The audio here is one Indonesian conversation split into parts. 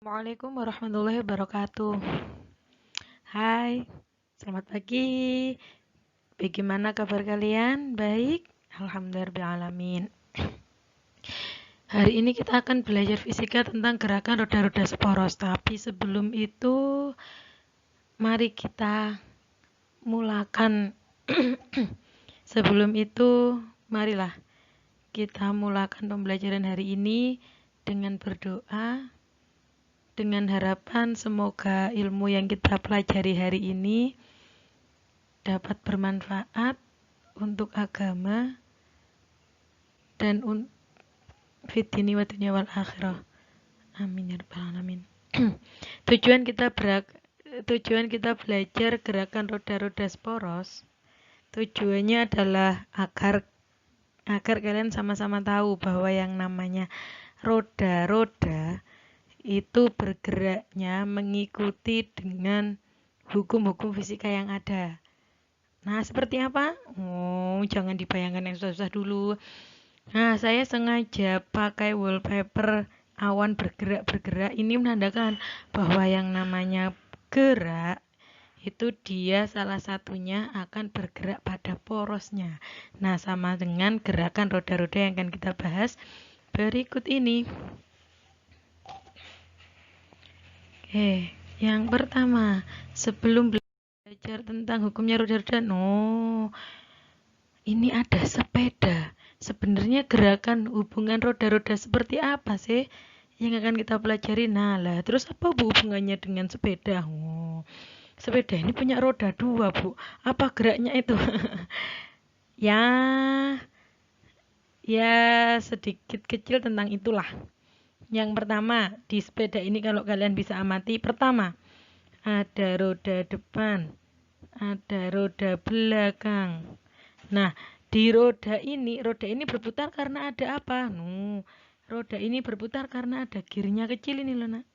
Assalamualaikum warahmatullahi wabarakatuh. Hai, selamat pagi. Bagaimana kabar kalian? Baik? Alhamdulillahirrahmanirrahim. Hari ini kita akan belajar fisika tentang gerakan roda-roda sporos. Tapi sebelum itu, mari kita mulakan. Sebelum itu, marilah kita mulakan pembelajaran hari ini dengan berdoa. Dengan harapan semoga ilmu yang kita pelajari hari ini dapat bermanfaat untuk agama dan fitini wa dunya wal akhirah. Amin ya rabbal alamin. Tujuan kita belajar gerakan roda-roda sporos. Tujuannya adalah agar kalian sama-sama tahu bahwa yang namanya roda-roda itu bergeraknya mengikuti dengan hukum-hukum fisika yang ada. Nah, seperti apa? Oh, jangan dibayangkan yang susah-susah dulu. Nah, saya sengaja pakai wallpaper awan bergerak-bergerak. Ini menandakan bahwa yang namanya gerak itu dia salah satunya akan bergerak pada porosnya. Nah, sama dengan gerakan roda-roda yang akan kita bahas berikut ini. Oke, yang pertama, sebelum belajar tentang hukumnya roda-roda, ini ada sepeda. Sebenarnya gerakan hubungan roda-roda seperti apa sih yang akan kita pelajari? Nah lah, terus apa hubungannya dengan sepeda? Sepeda ini punya roda dua, Bu. Apa geraknya itu? ya sedikit kecil tentang itulah. Yang pertama, di sepeda ini kalau kalian bisa amati, pertama, ada roda depan, ada roda belakang. Nah, di roda ini berputar karena ada apa? Roda ini berputar karena ada gearnya kecil ini loh, Nak.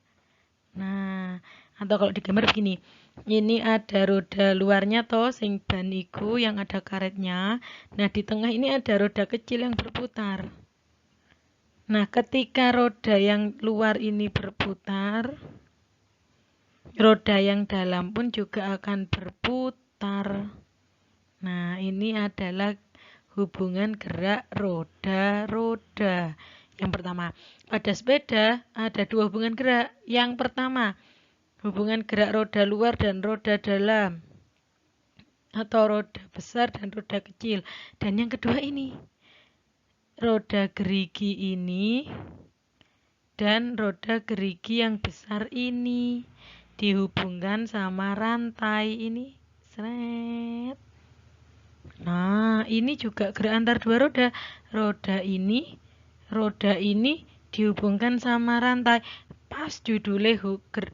Nah, atau kalau digambar begini, ini ada roda luarnya toh, sing ban iku yang ada karetnya. Nah, di tengah ini ada roda kecil yang berputar. Nah, ketika roda yang luar ini berputar, roda yang dalam pun juga akan berputar. Nah, ini adalah hubungan gerak roda-roda. Yang pertama, pada sepeda ada dua hubungan gerak. Yang pertama, hubungan gerak roda luar dan roda dalam. Atau roda besar dan roda kecil. Dan yang kedua ini, roda gerigi ini dan roda gerigi yang besar ini dihubungkan sama rantai ini. Seret. Nah, ini juga gerak antar dua roda. Roda ini dihubungkan sama rantai. Pas judulnya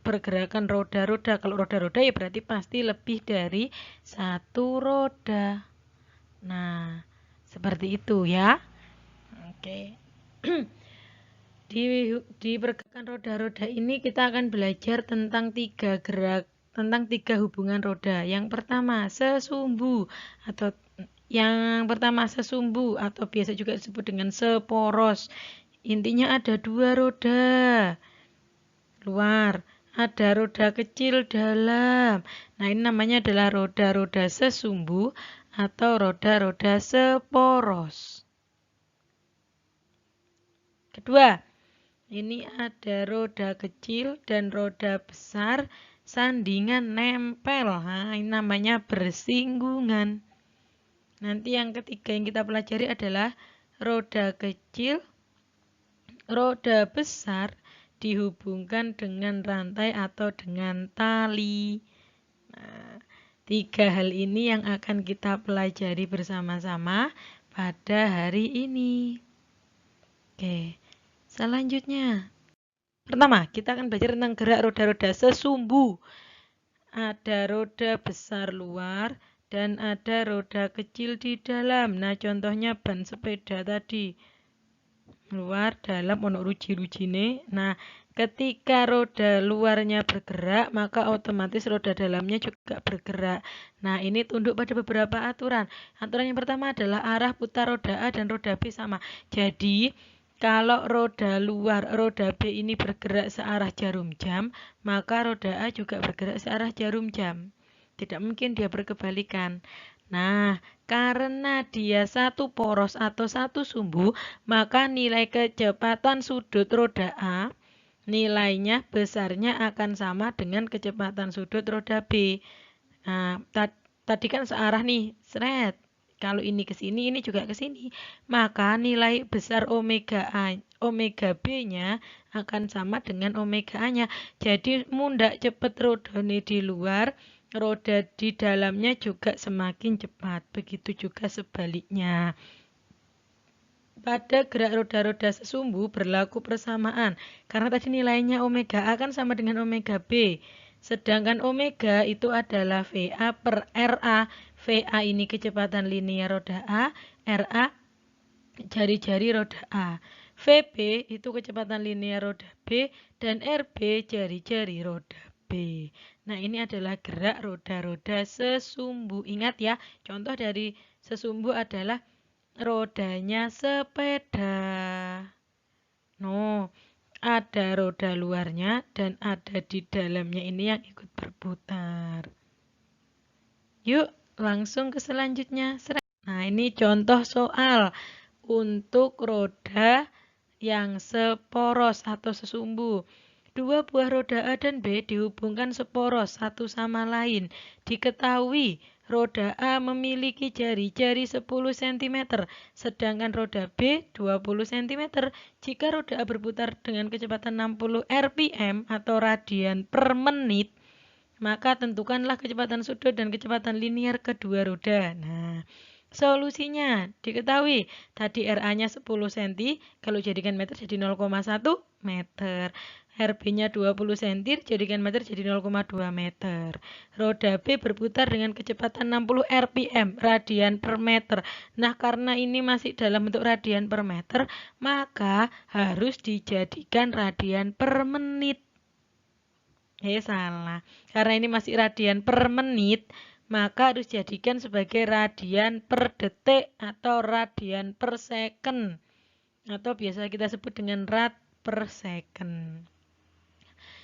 pergerakan roda-roda. Kalau roda-roda ya berarti pasti lebih dari satu roda. Nah, seperti itu ya. Oke. Di pergerakan roda-roda ini kita akan belajar tentang tiga hubungan roda. Yang pertama, sesumbu atau biasa juga disebut dengan seporos. Intinya ada dua roda luar, ada roda kecil dalam. Nah, ini namanya adalah roda-roda sesumbu atau roda-roda seporos. Kedua, ini ada roda kecil dan roda besar sandingan nempel. Nah, ini namanya bersinggungan. Nanti yang ketiga yang kita pelajari adalah roda kecil, roda besar dihubungkan dengan rantai atau dengan tali. Nah, tiga hal ini yang akan kita pelajari bersama-sama pada hari ini. Oke. Selanjutnya, pertama, kita akan belajar tentang gerak roda-roda sesumbu. Ada roda besar luar dan ada roda kecil di dalam. Nah, contohnya ban sepeda tadi. Luar, dalam, ono ruji-rujine. Nah, ketika roda luarnya bergerak, maka otomatis roda dalamnya juga bergerak. Nah, ini tunduk pada beberapa aturan. Aturan yang pertama adalah arah putar roda A dan roda B sama. Jadi, Kalau roda luar, roda B ini bergerak searah jarum jam, maka roda A juga bergerak searah jarum jam. Tidak mungkin dia berkebalikan. Nah, karena dia satu poros atau satu sumbu, maka nilai kecepatan sudut roda A, nilainya besarnya akan sama dengan kecepatan sudut roda B. Nah, tadi kan searah nih, seret. Kalau ini ke sini, ini juga ke sini. Maka nilai besar omega B-nya akan sama dengan omega A-nya. Jadi mundak cepet rodanya di luar, roda di dalamnya juga semakin cepat. Begitu juga sebaliknya. Pada gerak roda-roda sesumbu berlaku persamaan. Karena tadi nilainya omega A kan sama dengan omega B. Sedangkan omega itu adalah VA per RA. VA ini kecepatan linear roda A, RA jari-jari roda A. VB itu kecepatan linear roda B, dan RB jari-jari roda B. Nah, ini adalah gerak roda-roda sesumbu. Ingat ya, contoh dari sesumbu adalah rodanya sepeda. No, ada roda luarnya dan ada di dalamnya ini yang ikut berputar. Yuk, langsung ke selanjutnya. Nah, ini contoh soal untuk roda yang seporos atau sesumbu. Dua buah roda A dan B dihubungkan seporos satu sama lain. Diketahui roda A memiliki jari-jari 10 cm, sedangkan roda B 20 cm. Jika roda A berputar dengan kecepatan 60 rpm atau radian per menit, maka tentukanlah kecepatan sudut dan kecepatan linear kedua roda. Nah, solusinya diketahui tadi RA-nya 10 cm, kalau jadikan meter jadi 0,1 meter. RB-nya 20 cm, jadikan meter jadi 0,2 meter. Roda B berputar dengan kecepatan 60 rpm, radian per meter. Nah, karena ini masih dalam bentuk radian per meter, maka harus dijadikan radian per menit. Salah. Karena ini masih radian per menit, maka harus dijadikan sebagai radian per detik atau radian per second. Atau biasa kita sebut dengan rad per second.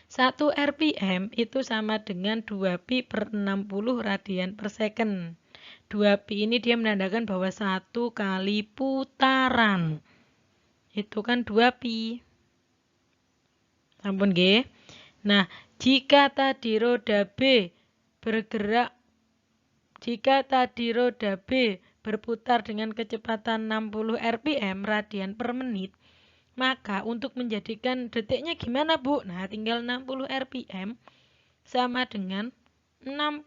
1 rpm itu sama dengan 2pi per 60 radian per second. 2pi ini dia menandakan bahwa 1 kali putaran. Itu kan 2pi. Ampun, nggih. Nah, jika tadi roda B berputar dengan kecepatan 60 rpm, radian per menit, maka untuk menjadikan detiknya gimana, Bu? Nah, tinggal 60 rpm sama dengan 60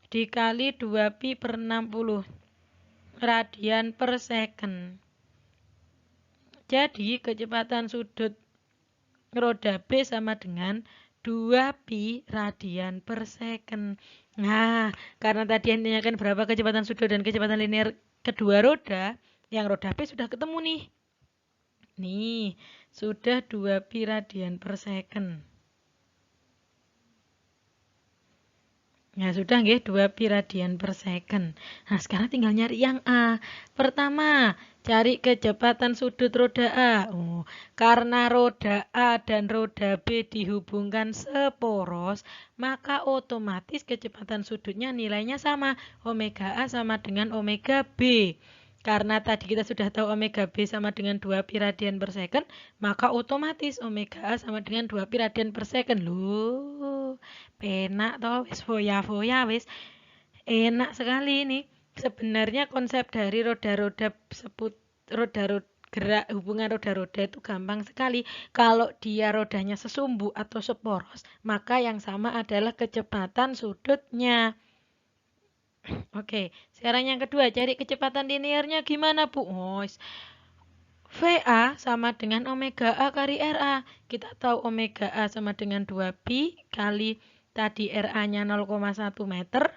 dikali 2pi per 60 radian per second. Jadi, kecepatan sudut roda B sama dengan 2pi radian per second. Nah, karena tadi yang ditanyakan berapa kecepatan sudut dan kecepatan linear kedua roda, yang roda B sudah ketemu nih. Nih, sudah 2pi radian per second. Ya sudah nggih 2pi radian per second. Nah, sekarang tinggal nyari yang A. Pertama, cari kecepatan sudut roda A. Karena roda A dan roda B dihubungkan seporos, maka otomatis kecepatan sudutnya nilainya sama. Omega A sama dengan omega B. Karena tadi kita sudah tahu omega B sama dengan 2pi radian per second, maka otomatis omega A sama dengan 2pi radian per second. Loh, penak toh, wis foya-foya wis. Enak sekali ini. Sebenarnya konsep dari roda-roda gerak hubungan roda-roda itu gampang sekali. Kalau dia rodanya sesumbu atau seporos, maka yang sama adalah kecepatan sudutnya. Oke, sekarang yang kedua, cari kecepatan linearnya gimana, Bu? VA sama dengan omega A kali RA. Kita tahu omega A sama dengan 2pi kali tadi RA-nya 0,1 meter.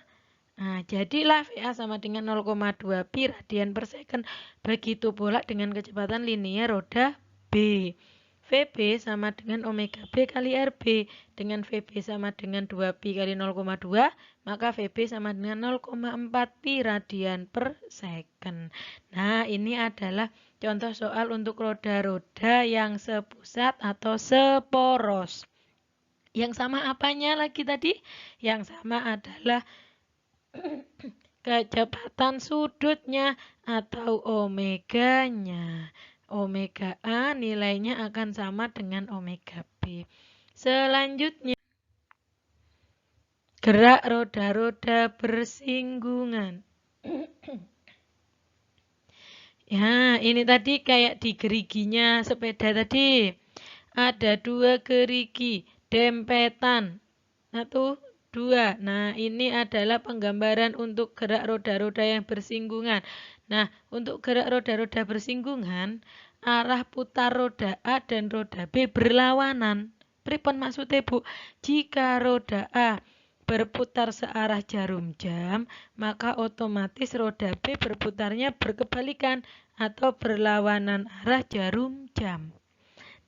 Nah, jadilah VA sama dengan 0,2pi radian per second. Begitu pula dengan kecepatan linear roda B. VB sama dengan omega B kali RB. Dengan VB sama dengan 2pi kali 0,2, maka VB sama dengan 0,4 pi radian per second. Nah, ini adalah contoh soal untuk roda-roda yang sepusat atau seporos. Yang sama apanya lagi tadi? Yang sama adalah kecepatan sudutnya atau omeganya. Omega A nilainya akan sama dengan omega B. Selanjutnya, gerak roda-roda bersinggungan. Ya, ini tadi kayak di geriginya sepeda tadi. Ada 2 gerigi, dempetan. 1, 2. Nah, ini adalah penggambaran untuk gerak roda-roda yang bersinggungan. Nah, untuk gerak roda-roda bersinggungan, arah putar roda A dan roda B berlawanan. Pripun maksudnya, Bu? Jika roda A berputar searah jarum jam, maka otomatis roda B berputarnya berkebalikan atau berlawanan arah jarum jam.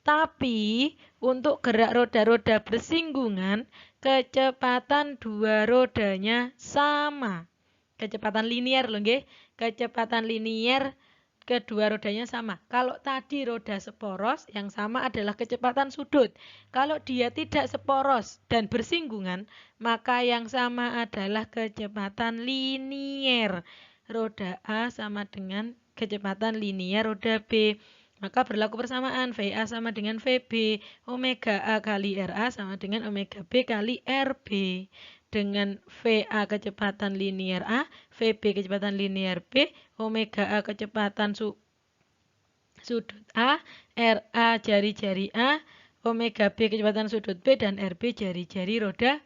Tapi untuk gerak roda-roda bersinggungan, kecepatan dua rodanya sama. Kecepatan linier loh nggih. Kecepatan linier kedua rodanya sama. Kalau tadi roda seporos, yang sama adalah kecepatan sudut. Kalau dia tidak seporos dan bersinggungan, maka yang sama adalah kecepatan linier. Roda A sama dengan kecepatan linier roda B. Maka berlaku persamaan, VA sama dengan VB, omega A kali RA sama dengan omega B kali RB. Dengan VA kecepatan linier A, VB kecepatan linier B, omega A kecepatan sudut A, RA jari-jari A, omega B kecepatan sudut B, dan RB jari-jari roda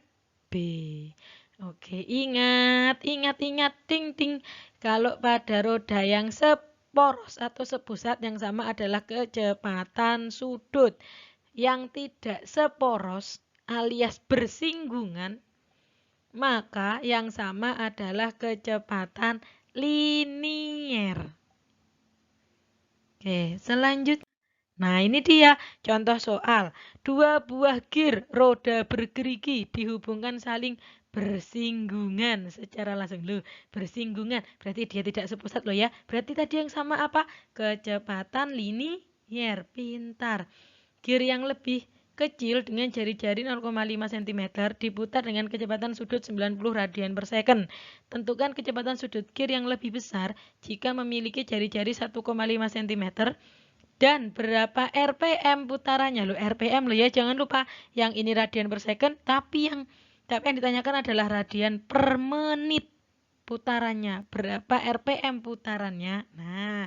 B. Oke, ingat, ting, ting. Kalau pada roda yang poros atau sepusat yang sama adalah kecepatan sudut. Yang tidak seporos alias bersinggungan, maka yang sama adalah kecepatan linier. Oke, selanjutnya. Nah, ini dia contoh soal. 2 buah gir roda bergerigi dihubungkan saling bersinggungan secara langsung. Loh, bersinggungan. Berarti dia tidak sepusat loh ya. Berarti tadi yang sama apa? Kecepatan linier. Pintar. Gir yang lebih kecil dengan jari-jari 0,5 cm diputar dengan kecepatan sudut 90 radian per second. Tentukan kecepatan sudut gir yang lebih besar jika memiliki jari-jari 1,5 cm dan berapa RPM putarannya. Loh, RPM loh ya, jangan lupa yang ini radian per second, tapi yang ditanyakan adalah radian per menit putarannya. Berapa RPM putarannya? Nah,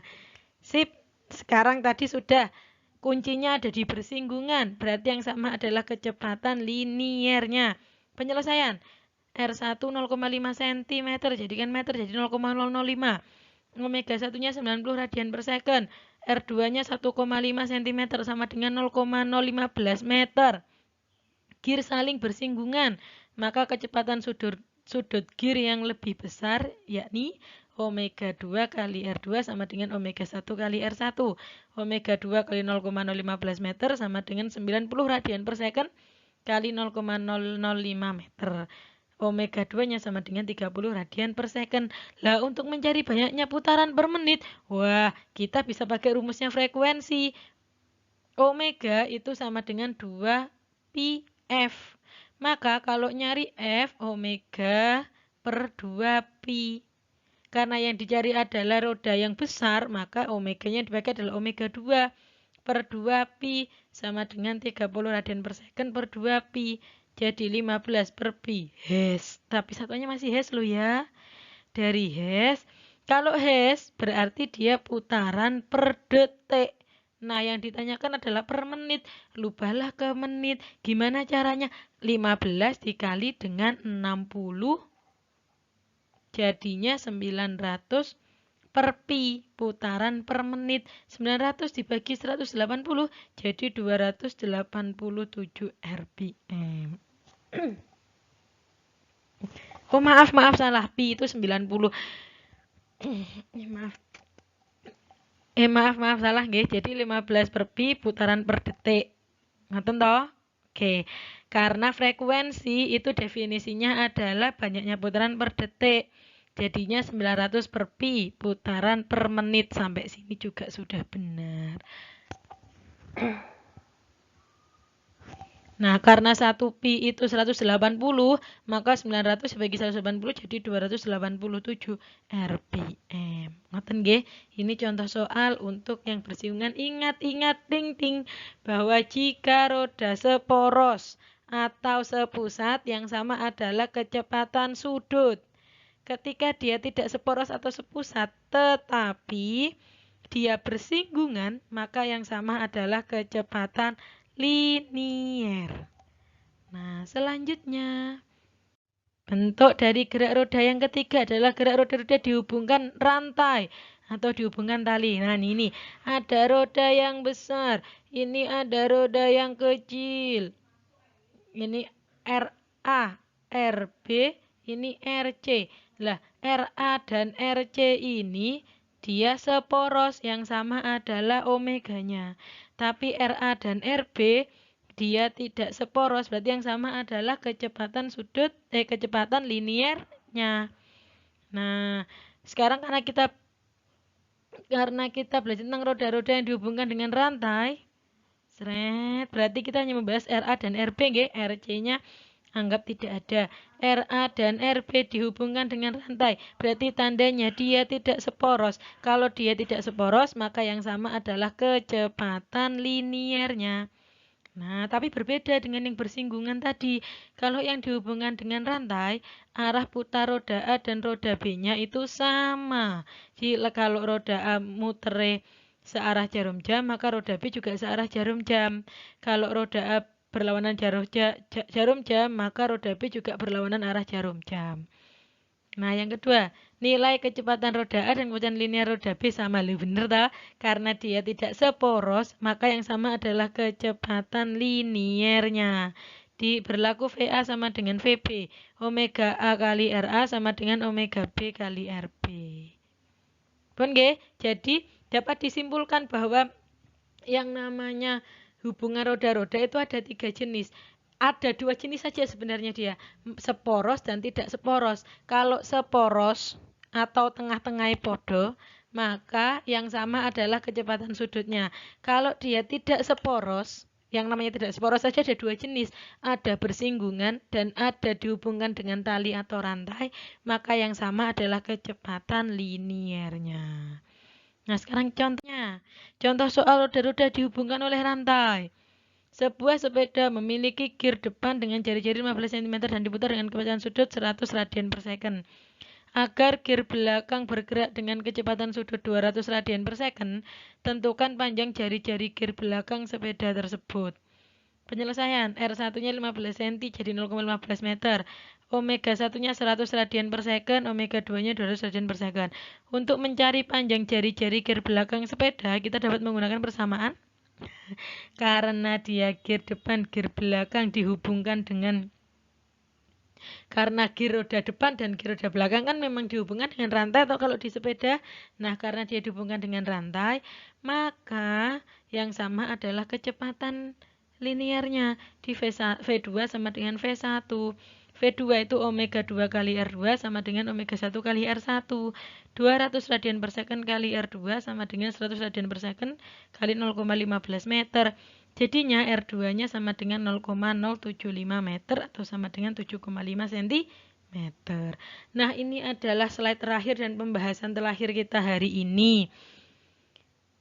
sip. Sekarang tadi sudah kuncinya ada di bersinggungan. Berarti yang sama adalah kecepatan liniernya. Penyelesaian. R1 0,5 cm, jadikan meter jadi 0,005. Omega 1-nya 90 radian per second. R2-nya 1,5 cm sama dengan 0,015 meter. Gir saling bersinggungan, maka kecepatan sudut gir yang lebih besar yakni omega 2 kali R2 sama dengan omega 1 kali R1. Omega 2 kali 0,015 meter sama dengan 90 radian per second kali 0,005 meter. Omega 2-nya sama dengan 30 radian per second. Lah, untuk mencari banyaknya putaran per menit, wah, kita bisa pakai rumusnya frekuensi. Omega itu sama dengan 2 pi F. Maka kalau nyari F, omega per 2 pi. Karena yang dicari adalah roda yang besar, maka omeganya dipakai adalah omega 2 per 2 pi sama dengan 30 radian per second per 2 pi. Jadi 15 per pi Hz. Tapi satunya masih Hz loh ya. Dari Hz. Kalau Hz berarti dia putaran per detik. Nah, yang ditanyakan adalah per menit. Lubalah ke menit. Gimana caranya? 15 dikali dengan 60. Jadinya 900 per pi, putaran per menit. 900 dibagi 180 jadi 287 rpm. Oh, maaf salah, pi itu 90. Maaf. Maaf salah nggih. Jadi 15 per pi putaran per detik. Ngoten toh? Oke. Karena frekuensi itu definisinya adalah banyaknya putaran per detik. Jadinya 900 per pi putaran per menit. Sampai sini juga sudah benar. Nah, karena 1 pi itu 180, maka 900 bagi 180 jadi 287 rpm. Ngoten nggih? Ini contoh soal untuk yang bersinggungan. Ingat-ingat ting-ting bahwa jika roda seporos atau sepusat yang sama adalah kecepatan sudut. Ketika dia tidak seporos atau sepusat, tetapi dia bersinggungan, maka yang sama adalah kecepatan linier. Nah, selanjutnya bentuk dari gerak roda yang ketiga adalah gerak roda-roda dihubungkan rantai atau dihubungkan tali. Nah, ini ada roda yang besar, ini ada roda yang kecil. Ini RA, RB, ini RC. Lah, RA dan RC ini dia seporos, yang sama adalah omeganya. Tapi RA dan RB dia tidak seporos, berarti yang sama adalah kecepatan kecepatan liniernya. Nah, sekarang karena kita belajar tentang roda-roda yang dihubungkan dengan rantai, berarti kita hanya membahas RA dan RB nggih, RC-nya anggap tidak ada. RA dan RB dihubungkan dengan rantai, berarti tandanya dia tidak seporos. Kalau dia tidak seporos, maka yang sama adalah kecepatan liniernya. Nah, tapi berbeda dengan yang bersinggungan tadi. Kalau yang dihubungkan dengan rantai, arah putar roda A dan roda B-nya itu sama. Jadi kalau roda A mutere searah jarum jam, maka roda B juga searah jarum jam. Kalau roda A berlawanan jarum jam, maka roda B juga berlawanan arah jarum jam. Nah, yang kedua, nilai kecepatan roda A dan kecepatan linear roda B sama. Lu bener tak? Karena dia tidak seporos, maka yang sama adalah kecepatan liniernya. Berlaku VA sama dengan VB. Omega A kali RA sama dengan omega B kali RB. Pun nggih? Jadi dapat disimpulkan bahwa yang namanya hubungan roda-roda itu ada 3 jenis. Ada 2 jenis saja sebenarnya dia, seporos dan tidak seporos. Kalau seporos atau tengah-tengah podo, maka yang sama adalah kecepatan sudutnya. Kalau dia tidak seporos, yang namanya tidak seporos saja ada 2 jenis, ada bersinggungan dan ada dihubungkan dengan tali atau rantai, maka yang sama adalah kecepatan liniernya. Nah, sekarang contohnya. Contoh soal roda-roda dihubungkan oleh rantai. Sebuah sepeda memiliki gear depan dengan jari-jari 15 cm dan diputar dengan kecepatan sudut 100 radian per second. Agar gear belakang bergerak dengan kecepatan sudut 200 radian per second, tentukan panjang jari-jari gear belakang sepeda tersebut. Penyelesaian, R1-nya 15 cm jadi 0,15 meter. Omega 1-nya 100 radian per second, omega 2-nya 200 radian per second. Untuk mencari panjang jari-jari gear belakang sepeda, kita dapat menggunakan persamaan. Karena dia gear depan, gear belakang dihubungkan dengan, karena gear roda depan dan gear roda belakang kan memang dihubungkan dengan rantai atau kalau di sepeda. Nah, karena dia dihubungkan dengan rantai, maka yang sama adalah kecepatan liniernya. Di V2 sama dengan V1. V2 itu omega 2 kali R2 sama dengan omega 1 kali R1. 200 radian per second kali R2 sama dengan 100 radian per second kali 0,15 meter. Jadinya R2-nya sama dengan 0,075 meter atau sama dengan 7,5 cm. Nah, ini adalah slide terakhir dan pembahasan terakhir kita hari ini.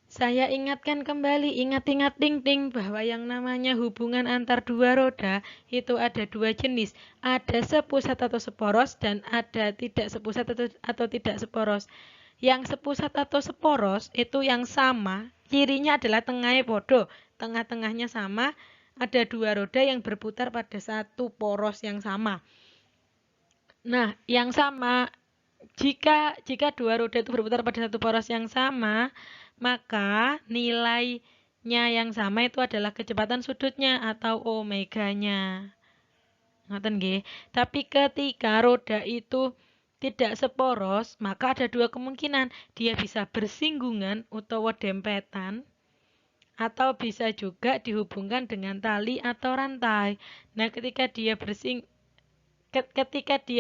Saya ingatkan kembali, ingat-ingat ting-ting bahwa yang namanya hubungan antar dua roda itu ada 2 jenis. Ada sepusat atau seporos dan ada tidak sepusat atau tidak seporos. Yang sepusat atau seporos itu yang sama, cirinya adalah tengahnya bodoh, tengah-tengahnya sama, ada 2 roda yang berputar pada satu poros yang sama. Nah, yang sama, jika 2 roda itu berputar pada satu poros yang sama, maka nilainya yang sama itu adalah kecepatan sudutnya atau omeganya. Ngoten nggih. Tapi ketika roda itu tidak seporos, maka ada dua kemungkinan. Dia bisa bersinggungan utawa dempetan, atau bisa juga dihubungkan dengan tali atau rantai. Nah, ketika dia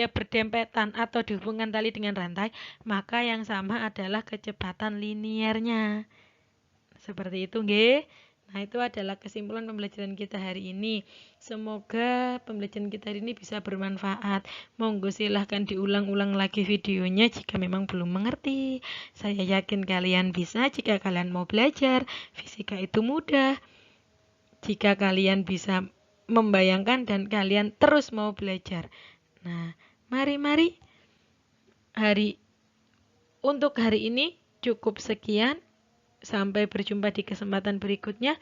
berdempetan atau dihubungkan tali dengan rantai, maka yang sama adalah kecepatan liniernya. Seperti itu, nggih. Nah, itu adalah kesimpulan pembelajaran kita hari ini. Semoga pembelajaran kita hari ini bisa bermanfaat. Monggo silahkan diulang-ulang lagi videonya jika memang belum mengerti. Saya yakin kalian bisa jika kalian mau belajar. Fisika itu mudah. Jika kalian bisa membayangkan dan kalian terus mau belajar. Nah, mari untuk hari ini cukup sekian. Sampai berjumpa di kesempatan berikutnya.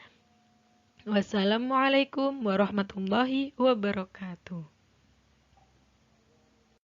Wassalamualaikum warahmatullahi wabarakatuh.